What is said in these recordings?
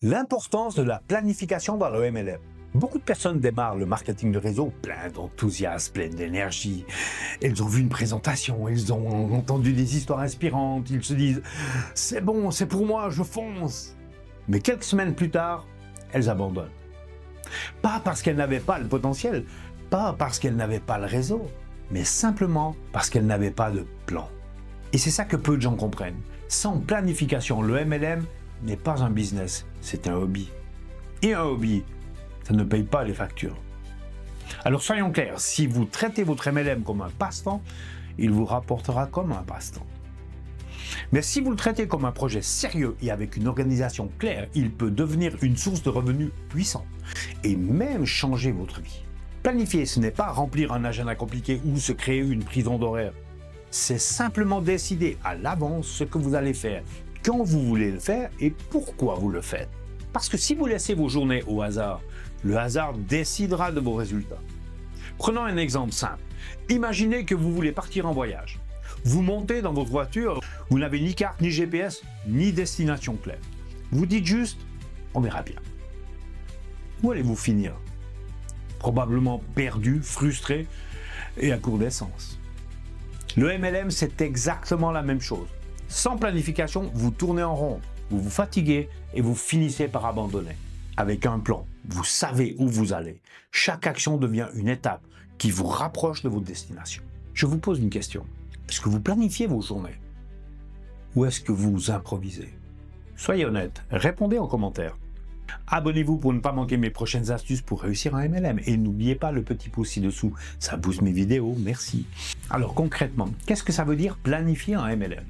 L'importance de la planification dans le MLM. Beaucoup de personnes démarrent le marketing de réseau plein d'enthousiasme, plein d'énergie. Elles ont vu une présentation, elles ont entendu des histoires inspirantes, ils se disent « c'est bon, c'est pour moi, je fonce ». Mais quelques semaines plus tard, elles abandonnent. Pas parce qu'elles n'avaient pas le potentiel, pas parce qu'elles n'avaient pas le réseau, mais simplement parce qu'elles n'avaient pas de plan. Et c'est ça que peu de gens comprennent. Sans planification, le MLM n'est pas un business, c'est un hobby. Et un hobby, ça ne paye pas les factures. Alors soyons clairs, si vous traitez votre MLM comme un passe-temps, il vous rapportera comme un passe-temps. Mais si vous le traitez comme un projet sérieux et avec une organisation claire, il peut devenir une source de revenus puissante et même changer votre vie. Planifier, ce n'est pas remplir un agenda compliqué ou se créer une prison d'horaire. C'est simplement décider à l'avance ce que vous allez faire, quand vous voulez le faire et pourquoi vous le faites. Parce que si vous laissez vos journées au hasard, le hasard décidera de vos résultats. Prenons un exemple simple. Imaginez que vous voulez partir en voyage. Vous montez dans votre voiture, vous n'avez ni carte, ni GPS, ni destination claire. Vous dites juste, on verra bien. Où allez-vous finir? Probablement perdu, frustré et à court d'essence. Le MLM, c'est exactement la même chose. Sans planification, vous tournez en rond, vous vous fatiguez et vous finissez par abandonner. Avec un plan, vous savez où vous allez. Chaque action devient une étape qui vous rapproche de votre destination. Je vous pose une question. Est-ce que vous planifiez vos journées? Ou est-ce que vous improvisez? Soyez honnête, répondez en commentaire. Abonnez-vous pour ne pas manquer mes prochaines astuces pour réussir un MLM. Et n'oubliez pas le petit pouce ci-dessous, ça booste mes vidéos, merci. Alors concrètement, qu'est-ce que ça veut dire planifier un MLM?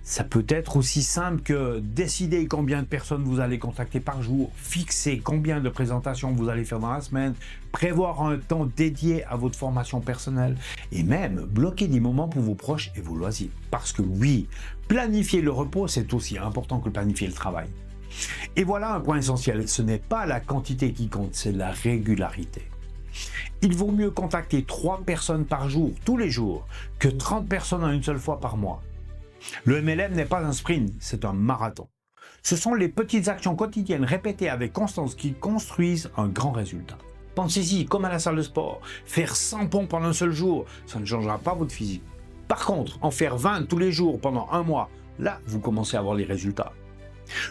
Ça peut être aussi simple que décider combien de personnes vous allez contacter par jour, fixer combien de présentations vous allez faire dans la semaine, prévoir un temps dédié à votre formation personnelle et même bloquer des moments pour vos proches et vos loisirs. Parce que oui, planifier le repos, c'est aussi important que planifier le travail. Et voilà un point essentiel, ce n'est pas la quantité qui compte, c'est la régularité. Il vaut mieux contacter 3 personnes par jour, tous les jours, que 30 personnes en une seule fois par mois. Le MLM n'est pas un sprint, c'est un marathon. Ce sont les petites actions quotidiennes répétées avec constance qui construisent un grand résultat. Pensez-y, comme à la salle de sport, faire 100 pompes en un seul jour, ça ne changera pas votre physique. Par contre, en faire 20 tous les jours pendant un mois, là, vous commencez à avoir les résultats.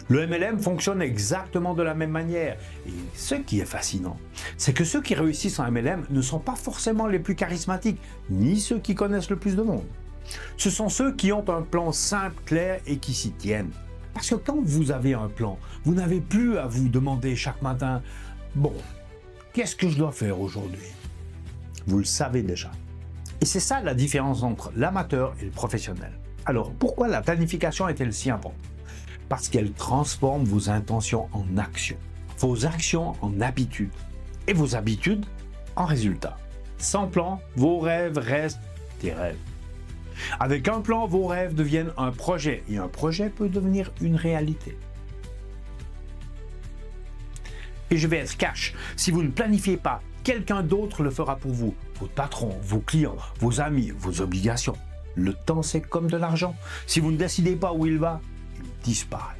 Le MLM fonctionne exactement de la même manière. Et ce qui est fascinant, c'est que ceux qui réussissent en MLM ne sont pas forcément les plus charismatiques, ni ceux qui connaissent le plus de monde. Ce sont ceux qui ont un plan simple, clair et qui s'y tiennent. Parce que quand vous avez un plan, vous n'avez plus à vous demander chaque matin « Bon, qu'est-ce que je dois faire aujourd'hui ?» Vous le savez déjà. Et c'est ça la différence entre l'amateur et le professionnel. Alors, pourquoi la planification est-elle si importante? Parce qu'elle transforme vos intentions en actions, vos actions en habitudes et vos habitudes en résultats. Sans plan, vos rêves restent des rêves. Avec un plan, vos rêves deviennent un projet et un projet peut devenir une réalité. Et je vais être cash, si vous ne planifiez pas, quelqu'un d'autre le fera pour vous. Votre patron, vos clients, vos amis, vos obligations. Le temps, c'est comme de l'argent. Si vous ne décidez pas où il va, il disparaît.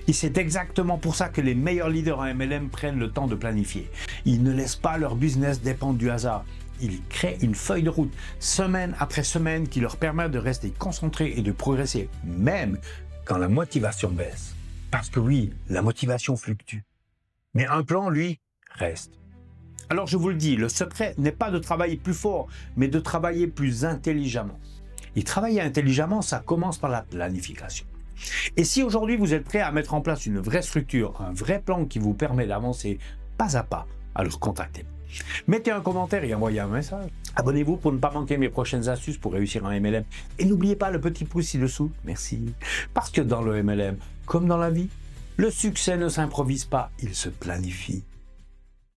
Et c'est exactement pour ça que les meilleurs leaders en MLM prennent le temps de planifier. Ils ne laissent pas leur business dépendre du hasard. Ils créent une feuille de route, semaine après semaine, qui leur permet de rester concentrés et de progresser, même quand la motivation baisse. Parce que oui, la motivation fluctue. Mais un plan, lui, reste. Alors je vous le dis, le secret n'est pas de travailler plus fort, mais de travailler plus intelligemment. Et travailler intelligemment, ça commence par la planification. Et si aujourd'hui vous êtes prêt à mettre en place une vraie structure, un vrai plan qui vous permet d'avancer pas à pas, alors contactez-moi. Mettez un commentaire et envoyez un message. Abonnez-vous pour ne pas manquer mes prochaines astuces pour réussir un MLM. Et n'oubliez pas le petit pouce ci-dessous. Merci. Parce que dans le MLM, comme dans la vie, le succès ne s'improvise pas, il se planifie.